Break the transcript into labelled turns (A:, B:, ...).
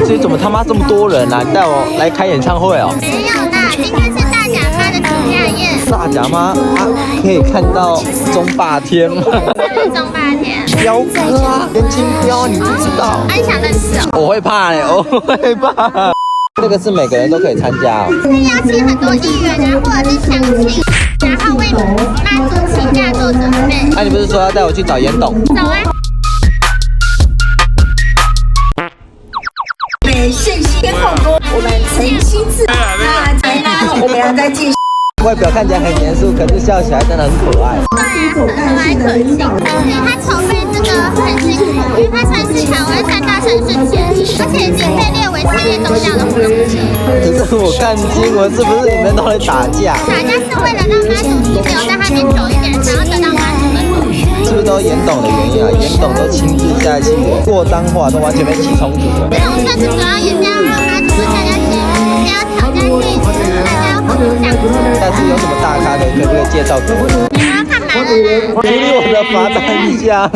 A: 这怎么他妈这么多人啊？你带我来开演唱会哦？
B: 没有啦，今天是大甲妈的请假宴。
A: 大甲妈啊，可以看到中霸天吗？
B: 是中霸天。
A: 彪哥啊，严金彪，你不知道？
B: 你想认识哦？
A: 我会怕嘞，我会怕。这个是每个人都可以参加哦。
B: 是邀请很多艺人啊，或者是相亲，然后为妈祖请假做准备。
A: 那你不是说要带我去找严董？
B: 走啊！
C: 盛世跟后宫，我们诚心自大家，我们要再继续。
A: 外表看起来很严肃，可是笑起来真的很可爱。
B: 对啊，可爱可亲。而且他筹备这个很辛苦，因为他算是台湾3大盛事之一，而且已经被列为世界宗教的活动之一。
A: 可是我看新闻，是不是你们都会打架？
B: 打架是为了让妈祖停留在那边久一点，想要得到妈祖的同意。
A: 是不是都严董的原因啊？严董都亲自下去过脏话，都完全没起冲突了。
B: 这种盛事主要也是要让妈祖跟大家见面，不要吵架气势，大家要互相相处。
A: 但是有什么大咖的，可不可以介绍给我？
B: 你们要看满了吗？
A: 鼓励我的罚单一下。